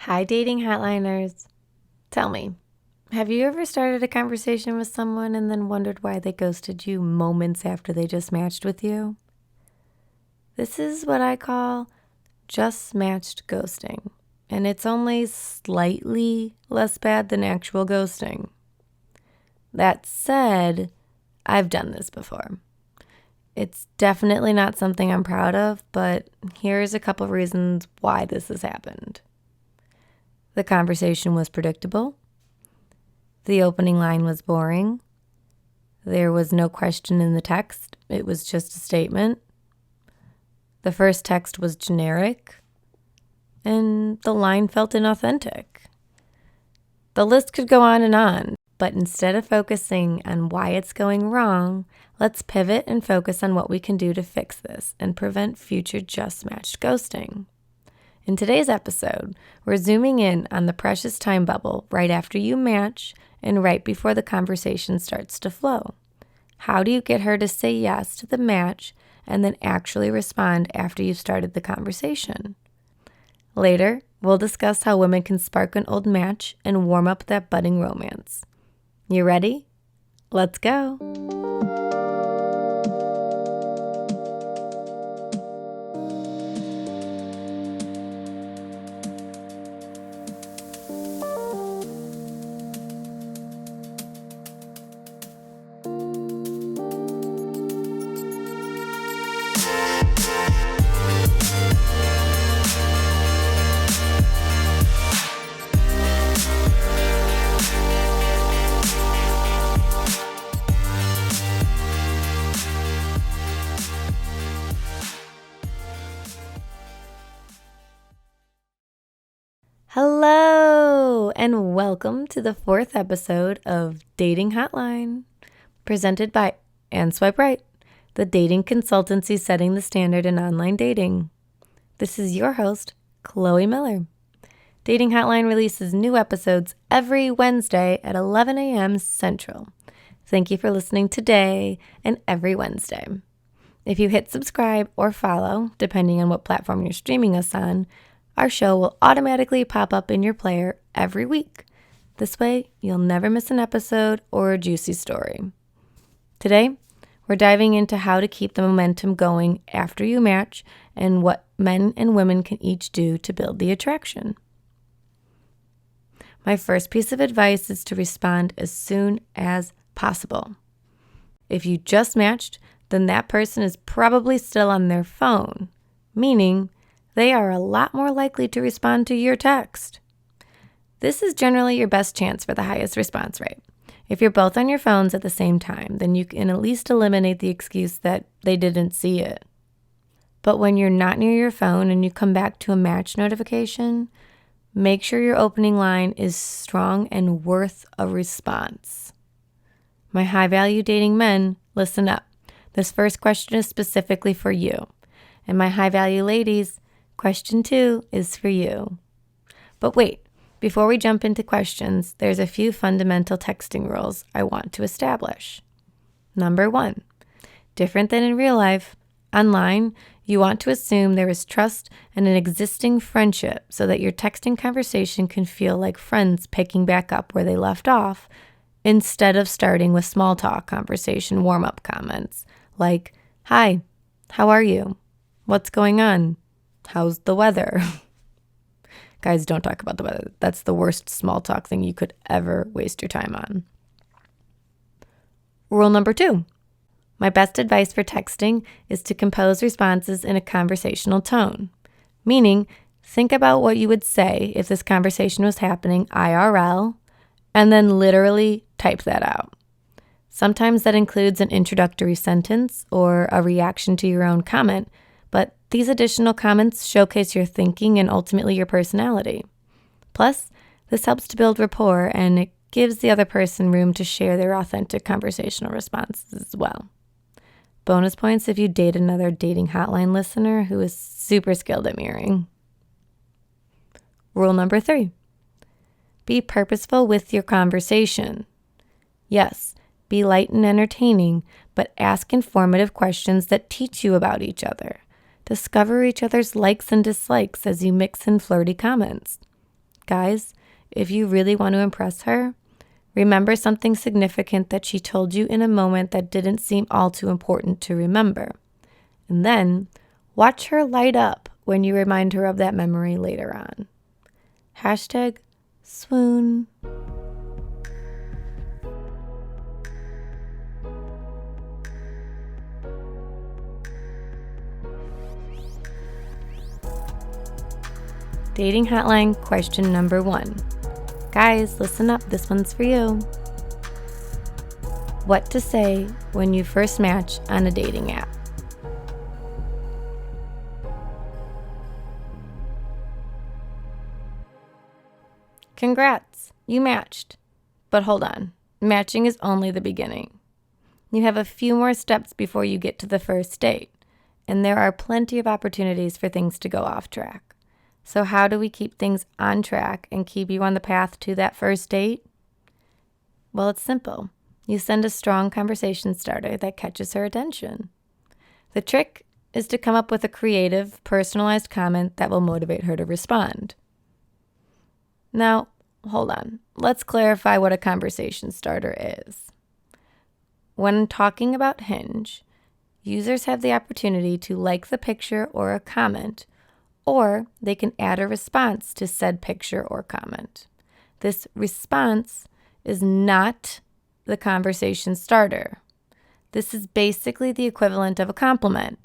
Hi, dating hotliners. Tell me, have you ever started a conversation with someone and then wondered why they ghosted you moments after they just matched with you? This is what I call just matched ghosting, and it's only slightly less bad than actual ghosting. That said, I've done this before. It's definitely not something I'm proud of, but here's a couple reasons why this has happened. The conversation was predictable. The opening line was boring. There was no question in the text. It was just a statement. The first text was generic, and the line felt inauthentic. The list could go on, but instead of focusing on why it's going wrong, let's pivot and focus on what we can do to fix this and prevent future just matched ghosting. In today's episode, we're zooming in on the precious time bubble right after you match and right before the conversation starts to flow. How do you get her to say yes to the match and then actually respond after you've started the conversation? Later, we'll discuss how women can spark an old match and warm up that budding romance. You ready? Let's go. Hello, and welcome to the fourth episode of Dating Hotline, presented by And Swipe Right, the dating consultancy setting the standard in online dating. This is your host, Chloé Miller. Dating Hotline releases new episodes every Wednesday at 11 a.m. Central. Thank you for listening today and every Wednesday. If you hit subscribe or follow, depending on what platform you're streaming us on, our show will automatically pop up in your player every week. This way, you'll never miss an episode or a juicy story. Today, we're diving into how to keep the momentum going after you match and what men and women can each do to build the attraction. My first piece of advice is to respond as soon as possible. If you just matched, then that person is probably still on their phone, meaning they are a lot more likely to respond to your text. This is generally your best chance for the highest response rate. If you're both on your phones at the same time, then you can at least eliminate the excuse that they didn't see it. But when you're not near your phone and you come back to a match notification, make sure your opening line is strong and worth a response. My high-value dating men, listen up. This first question is specifically for you. And my high-value ladies, question 2 is for you. But wait, before we jump into questions, there's a few fundamental texting rules I want to establish. Number 1, different than in real life, online, you want to assume there is trust and an existing friendship so that your texting conversation can feel like friends picking back up where they left off, instead of starting with small talk conversation warm-up comments like, "Hi, how are you? What's going on? How's the weather?" Guys, don't talk about the weather. That's the worst small talk thing you could ever waste your time on. Rule number 2. My best advice for texting is to compose responses in a conversational tone, meaning think about what you would say if this conversation was happening IRL, and then literally type that out. Sometimes that includes an introductory sentence or a reaction to your own comment, but these additional comments showcase your thinking and ultimately your personality. Plus, this helps to build rapport and it gives the other person room to share their authentic conversational responses as well. Bonus points if you date another Dating Hotline listener who is super skilled at mirroring. Rule number 3. Be purposeful with your conversation. Yes, be light and entertaining, but ask informative questions that teach you about each other. Discover each other's likes and dislikes as you mix in flirty comments. Guys, if you really want to impress her, remember something significant that she told you in a moment that didn't seem all too important to remember. And then watch her light up when you remind her of that memory later on. #swoon. Dating Hotline question number 1. Guys, listen up. This one's for you. What to say when you first match on a dating app? Congrats, you matched. But hold on, matching is only the beginning. You have a few more steps before you get to the first date, and there are plenty of opportunities for things to go off track. So how do we keep things on track and keep you on the path to that first date? Well, it's simple. You send a strong conversation starter that catches her attention. The trick is to come up with a creative, personalized comment that will motivate her to respond. Now, hold on. Let's clarify what a conversation starter is. When talking about Hinge, users have the opportunity to like the picture or a comment, or they can add a response to said picture or comment. This response is not the conversation starter. This is basically the equivalent of a compliment.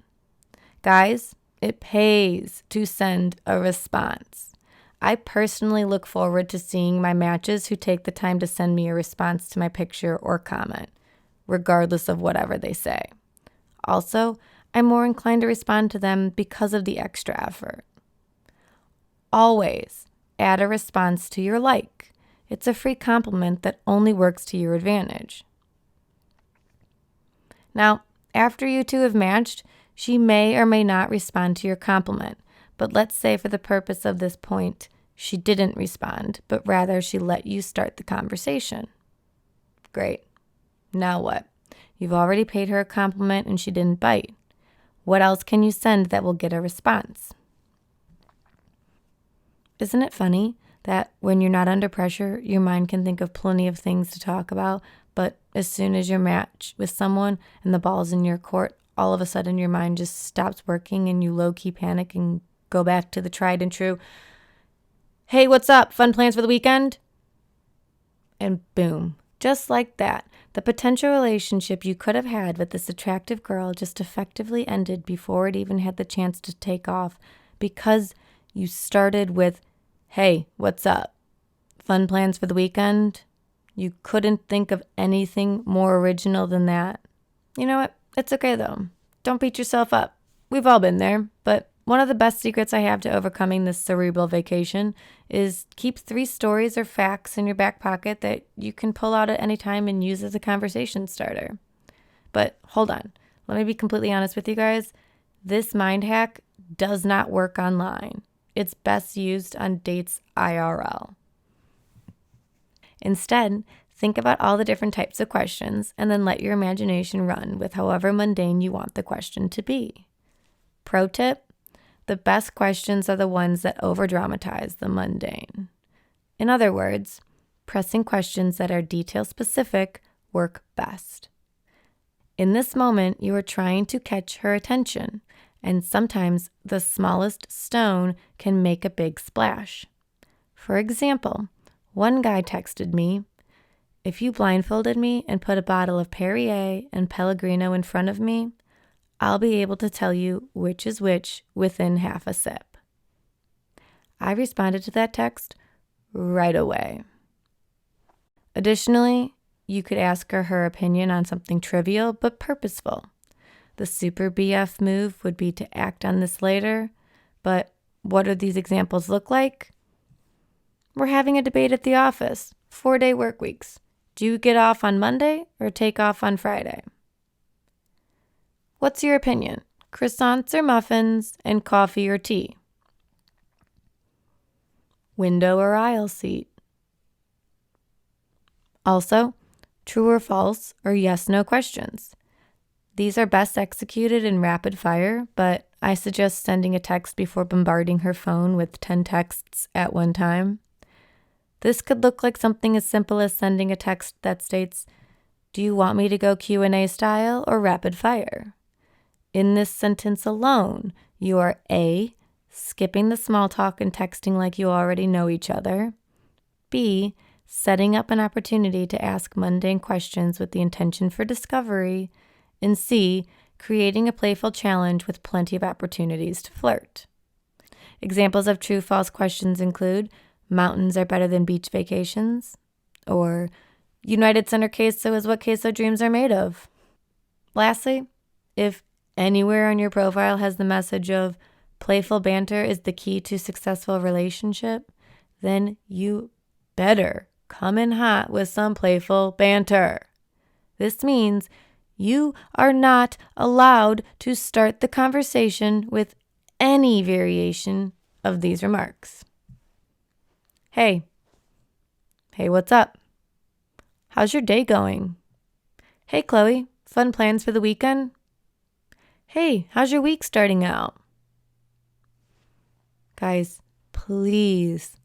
Guys, it pays to send a response. I personally look forward to seeing my matches who take the time to send me a response to my picture or comment, regardless of whatever they say. Also, I'm more inclined to respond to them because of the extra effort. Always add a response to your like. It's a free compliment that only works to your advantage. Now, after you two have matched, she may or may not respond to your compliment, but let's say for the purpose of this point, she didn't respond, but rather she let you start the conversation. Great. Now what? You've already paid her a compliment and she didn't bite. What else can you send that will get a response? Isn't it funny that when you're not under pressure, your mind can think of plenty of things to talk about, but as soon as you're matched with someone and the ball's in your court, all of a sudden your mind just stops working and you low-key panic and go back to the tried and true, hey, what's up? Fun plans for the weekend? And boom, just like that, the potential relationship you could have had with this attractive girl just effectively ended before it even had the chance to take off because you started with, hey, what's up? Fun plans for the weekend? You couldn't think of anything more original than that. You know what? It's okay though. Don't beat yourself up. We've all been there, but one of the best secrets I have to overcoming this cerebral vacation is keep 3 stories or facts in your back pocket that you can pull out at any time and use as a conversation starter. But hold on. Let me be completely honest with you guys. This mind hack does not work online. It's best used on dates IRL. Instead, think about all the different types of questions and then let your imagination run with however mundane you want the question to be. Pro tip, the best questions are the ones that over-dramatize the mundane. In other words, pressing questions that are detail-specific work best. In this moment, you are trying to catch her attention, and sometimes the smallest stone can make a big splash. For example, one guy texted me, if you blindfolded me and put a bottle of Perrier and Pellegrino in front of me, I'll be able to tell you which is which within half a sip. I responded to that text right away. Additionally, you could ask her opinion on something trivial but purposeful. The super BF move would be to act on this later, but what do these examples look like? We're having a debate at the office, 4-day work weeks. Do you get off on Monday or take off on Friday? What's your opinion? Croissants or muffins and coffee or tea? Window or aisle seat? Also, true or false or yes/no questions. These are best executed in rapid fire, but I suggest sending a text before bombarding her phone with 10 texts at one time. This could look like something as simple as sending a text that states, "Do you want me to go Q&A style or rapid fire?" In this sentence alone, you are A, skipping the small talk and texting like you already know each other, B, setting up an opportunity to ask mundane questions with the intention for discovery, and C, creating a playful challenge with plenty of opportunities to flirt. Examples of true-false questions include, "Mountains are better than beach vacations," or "United Center queso is what queso dreams are made of." Lastly, if anywhere on your profile has the message of "playful banter is the key to successful relationship," then you better come in hot with some playful banter. This means you are not allowed to start the conversation with any variation of these remarks. Hey, what's up? How's your day going? Hey, Chloe, fun plans for the weekend? Hey, how's your week starting out? Guys, please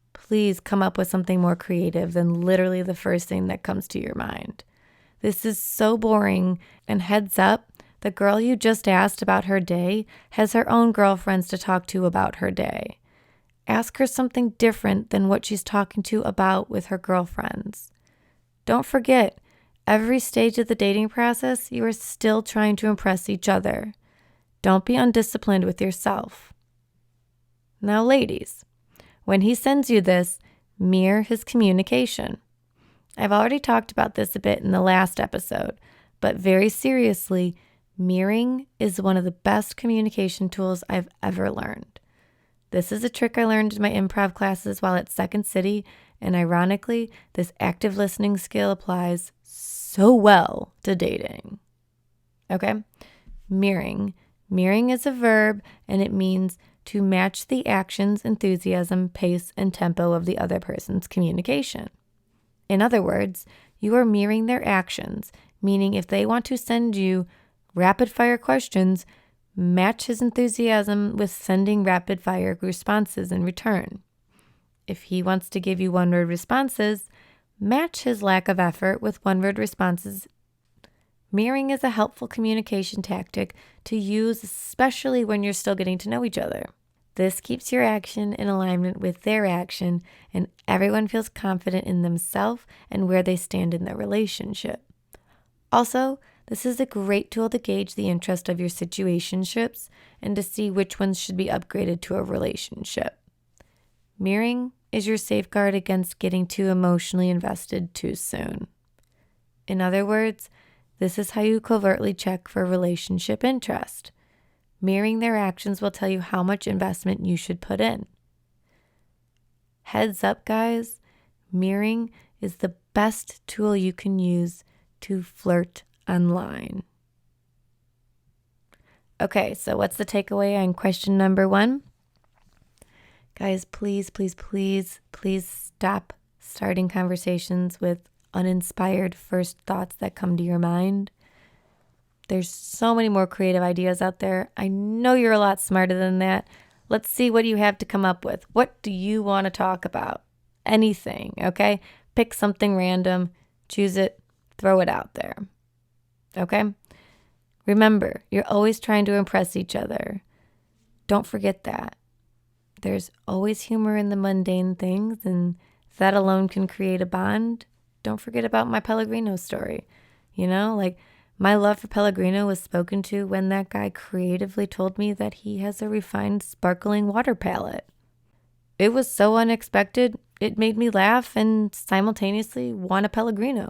come up with something more creative than literally the first thing that comes to your mind. This is so boring, and heads up, the girl you just asked about her day has her own girlfriends to talk to about her day. Ask her something different than what she's talking to about with her girlfriends. Don't forget, every stage of the dating process, you are still trying to impress each other. Don't be undisciplined with yourself. Now, ladies, when he sends you this, mirror his communication. I've already talked about this a bit in the last episode, but very seriously, mirroring is one of the best communication tools I've ever learned. This is a trick I learned in my improv classes while at Second City, and ironically, this active listening skill applies so well to dating. Okay? Mirroring. Mirroring is a verb, and it means to match the actions, enthusiasm, pace, and tempo of the other person's communication. In other words, you are mirroring their actions, meaning if they want to send you rapid-fire questions, match his enthusiasm with sending rapid-fire responses in return. If he wants to give you one-word responses, match his lack of effort with one-word responses. Mirroring is a helpful communication tactic to use, especially when you're still getting to know each other. This keeps your action in alignment with their action, and everyone feels confident in themselves and where they stand in their relationship. Also, this is a great tool to gauge the interest of your situationships and to see which ones should be upgraded to a relationship. Mirroring is your safeguard against getting too emotionally invested too soon. In other words, this is how you covertly check for relationship interest. Mirroring their actions will tell you how much investment you should put in. Heads up, guys, mirroring is the best tool you can use to flirt online. Okay, so what's the takeaway on question number 1? Guys, please stop starting conversations with uninspired first thoughts that come to your mind. There's so many more creative ideas out there. I know you're a lot smarter than that. Let's see what you have to come up with. What do you want to talk about? Anything, okay? Pick something random, choose it, throw it out there, okay? Remember, you're always trying to impress each other. Don't forget that. There's always humor in the mundane things, and that alone can create a bond. Don't forget about my Pellegrino story. My love for Pellegrino was spoken to when that guy creatively told me that he has a refined sparkling water palette. It was so unexpected, it made me laugh and simultaneously want a Pellegrino.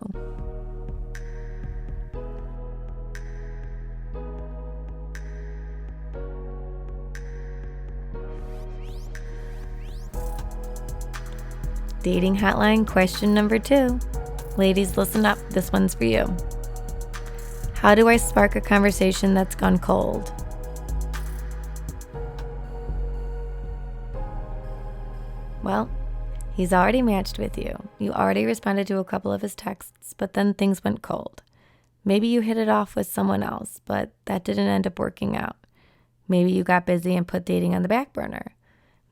Dating Hotline question number 2. Ladies, listen up. This one's for you. How do I spark a conversation that's gone cold? Well, he's already matched with you. You already responded to a couple of his texts, but then things went cold. Maybe you hit it off with someone else, but that didn't end up working out. Maybe you got busy and put dating on the back burner.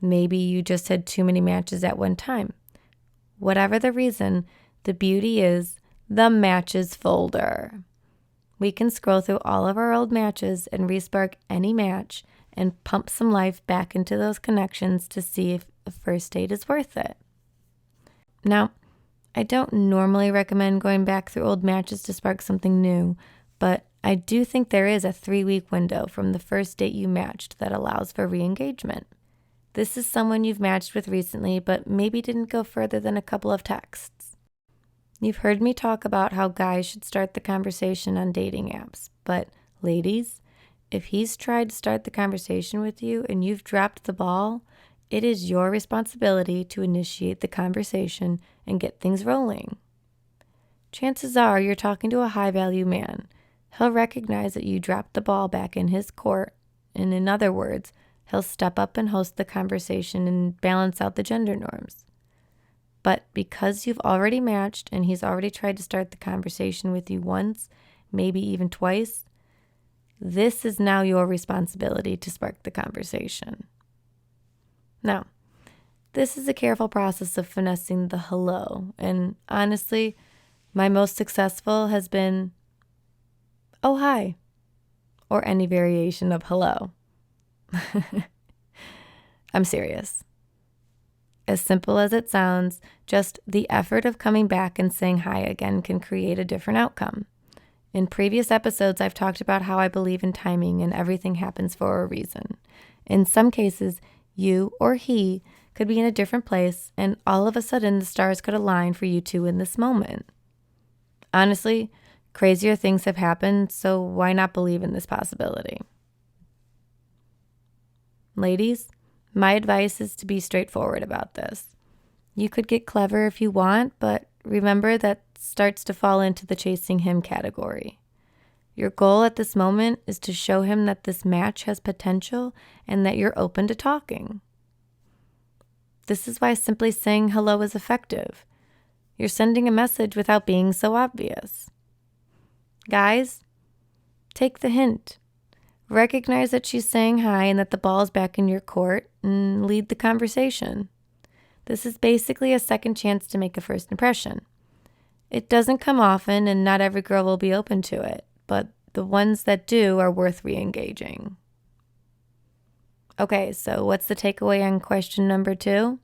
Maybe you just had too many matches at one time. Whatever the reason, the beauty is the matches folder. We can scroll through all of our old matches and respark any match and pump some life back into those connections to see if a first date is worth it. Now, I don't normally recommend going back through old matches to spark something new, but I do think there is a 3-week window from the first date you matched that allows for re-engagement. This is someone you've matched with recently, but maybe didn't go further than a couple of texts. You've heard me talk about how guys should start the conversation on dating apps, but ladies, if he's tried to start the conversation with you and you've dropped the ball, it is your responsibility to initiate the conversation and get things rolling. Chances are you're talking to a high-value man. He'll recognize that you dropped the ball back in his court, and in other words, he'll step up and host the conversation and balance out the gender norms. But because you've already matched and he's already tried to start the conversation with you once, maybe even twice, this is now your responsibility to spark the conversation. Now, this is a careful process of finessing the hello, and honestly, my most successful has been, "Oh, hi," or any variation of hello. I'm serious. As simple as it sounds, just the effort of coming back and saying hi again can create a different outcome. In previous episodes, I've talked about how I believe in timing and everything happens for a reason. In some cases, you or he could be in a different place and all of a sudden the stars could align for you two in this moment. Honestly, crazier things have happened, so why not believe in this possibility? Ladies, my advice is to be straightforward about this. You could get clever if you want, but remember that starts to fall into the chasing him category. Your goal at this moment is to show him that this match has potential and that you're open to talking. This is why simply saying hello is effective. You're sending a message without being so obvious. Guys, take the hint. Recognize that she's saying hi and that the ball's back in your court and lead the conversation. This is basically a second chance to make a first impression. It doesn't come often and not every girl will be open to it, but the ones that do are worth re-engaging. Okay, so what's the takeaway on question number 2?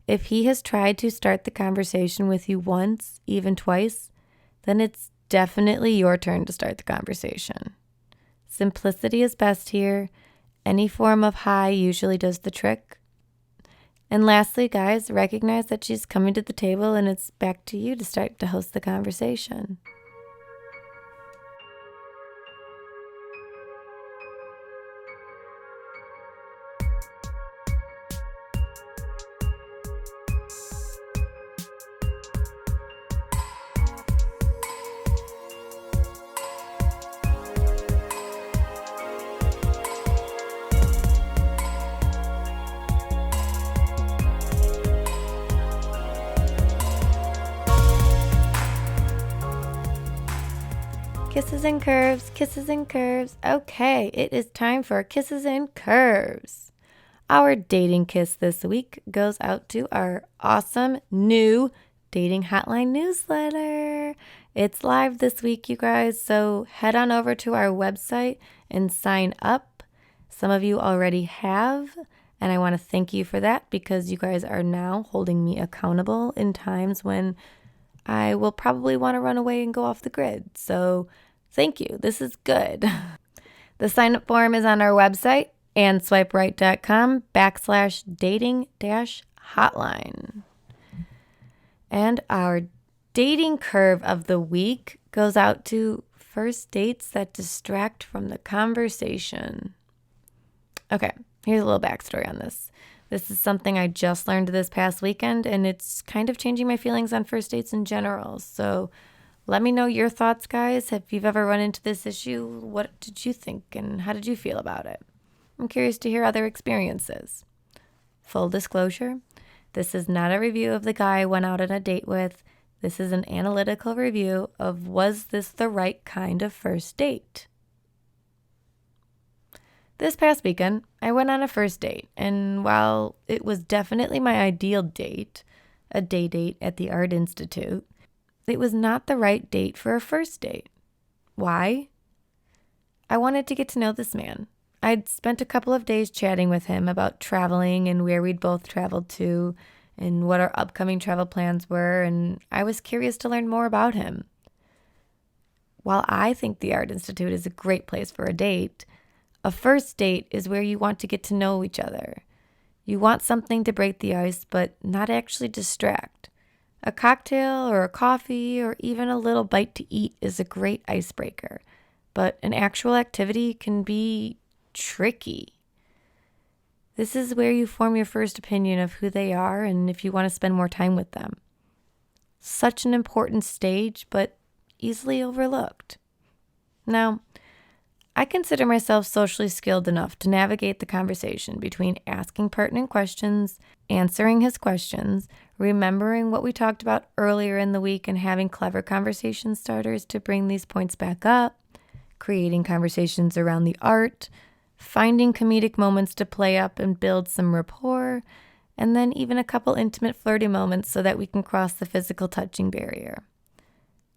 If he has tried to start the conversation with you once, even twice, then it's definitely your turn to start the conversation. Simplicity is best here. Any form of hi usually does the trick. And lastly, guys, recognize that she's coming to the table and it's back to you to start to host the conversation. Kisses and curves, kisses and curves. Okay, it is time for kisses and curves. Our dating kiss this week goes out to our awesome new Dating Hotline newsletter. It's live this week, you guys, so head on over to our website and sign up. Some of you already have, and I want to thank you for that because you guys are now holding me accountable in times when I will probably want to run away and go off the grid. So thank you. This is good. The sign-up form is on our website, andswiperight.com/dating-hotline. And our dating curve of the week goes out to first dates that distract from the conversation. Okay, here's a little backstory on this. This is something I just learned this past weekend, and it's kind of changing my feelings on first dates in general. So let me know your thoughts, guys. If you've ever run into this issue, what did you think and how did you feel about it? I'm curious to hear other experiences. Full disclosure, this is not a review of the guy I went out on a date with. This is an analytical review of was this the right kind of first date? This past weekend, I went on a first date, and while it was definitely my ideal date, a day date at the Art Institute, it was not the right date for a first date. Why? I wanted to get to know this man. I'd spent a couple of days chatting with him about traveling and where we'd both traveled to and what our upcoming travel plans were, and I was curious to learn more about him. While I think the Art Institute is a great place for a date, a first date is where you want to get to know each other. You want something to break the ice, but not actually distract. A cocktail or a coffee or even a little bite to eat is a great icebreaker, but an actual activity can be tricky. This is where you form your first opinion of who they are and if you want to spend more time with them. Such an important stage, but easily overlooked. Now, I consider myself socially skilled enough to navigate the conversation between asking pertinent questions, answering his questions, remembering what we talked about earlier in the week and having clever conversation starters to bring these points back up, creating conversations around the art, finding comedic moments to play up and build some rapport, and then even a couple intimate flirty moments so that we can cross the physical touching barrier.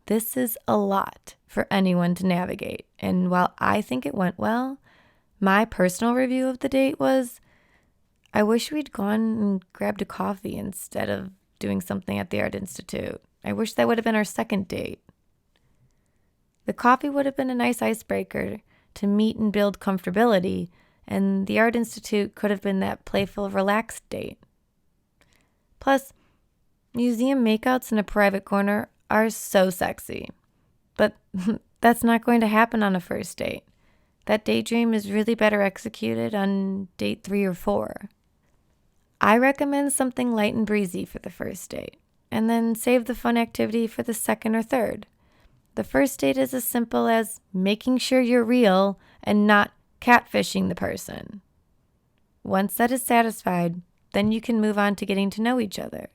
This is a lot for anyone to navigate, and while I think it went well, my personal review of the date was, I wish we'd gone and grabbed a coffee instead of doing something at the Art Institute. I wish that would have been our second date. The coffee would have been a nice icebreaker to meet and build comfortability, and the Art Institute could have been that playful, relaxed date. Plus, museum makeouts in a private corner are so sexy, but that's not going to happen on a first date. That daydream is really better executed on date 3 or 4. I recommend something light and breezy for the first date, and then save the fun activity for the second or third. The first date is as simple as making sure you're real and not catfishing the person. Once that is satisfied, then you can move on to getting to know each other.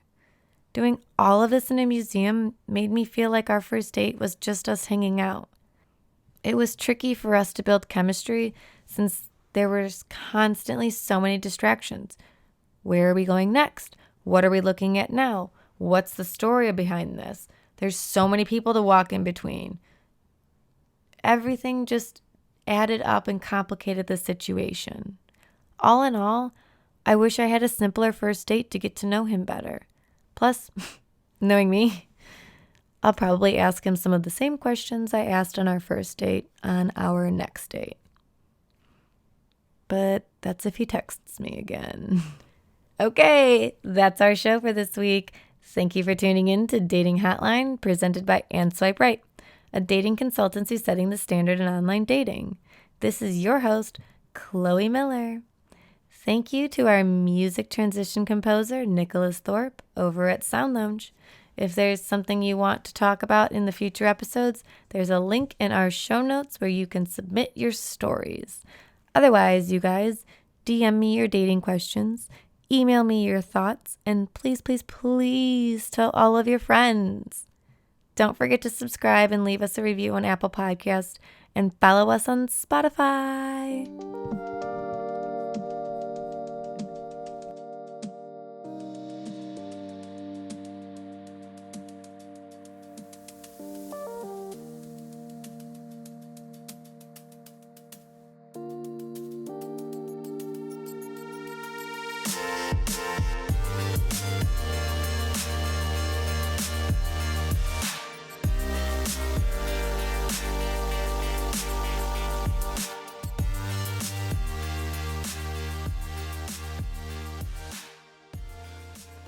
Doing all of this in a museum made me feel like our first date was just us hanging out. It was tricky for us to build chemistry since there was constantly so many distractions. Where are we going next? What are we looking at now? What's the story behind this? There's so many people to walk in between. Everything just added up and complicated the situation. All in all, I wish I had a simpler first date to get to know him better. Plus, knowing me, I'll probably ask him some of the same questions I asked on our first date on our next date. But that's if he texts me again. Okay, that's our show for this week. Thank you for tuning in to Dating Hotline, presented by Swipe Right, a dating consultancy setting the standard in online dating. This is your host, Chloé Miller. Thank you to our music transition composer, Nicholas Thorpe, over at Sound Lounge. If there's something you want to talk about in the future episodes, there's a link in our show notes where you can submit your stories. Otherwise, you guys, DM me your dating questions, email me your thoughts, and please, please, please tell all of your friends. Don't forget to subscribe and leave us a review on Apple Podcasts and follow us on Spotify.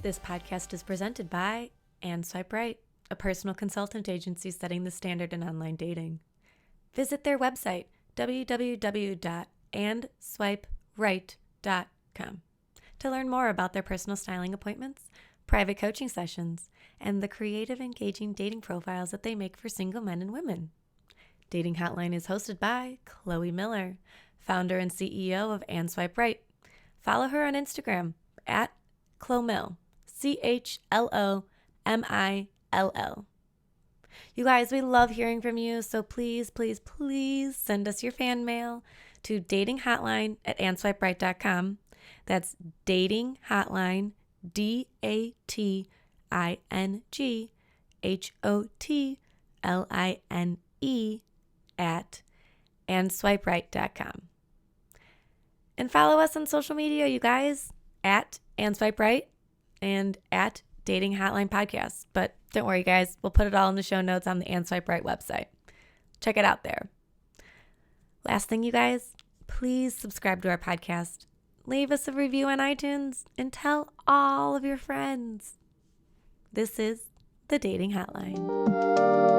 This podcast is presented by Swipe Right, a personal consultant agency setting the standard in online dating. Visit their website, www.andswiperight.com, to learn more about their personal styling appointments, private coaching sessions, and the creative, engaging dating profiles that they make for single men and women. Dating Hotline is hosted by Chloé Miller, founder and CEO of Swipe Right. Follow her on Instagram at ChloMill. CHLOMILL. You guys, we love hearing from you, so please, please, please send us your fan mail to datinghotline@answiperight.com. That's datinghotline, DATINGHOTLINE datinghotline at andswiperight.com. And follow us on social media, you guys, at andswiperight and at Dating Hotline Podcast. But don't worry, guys, we'll put it all in the show notes on the And Swipe Right website. Check it out there. Last thing, you guys, please subscribe to our podcast. Leave us a review on iTunes and tell all of your friends. This is the Dating Hotline.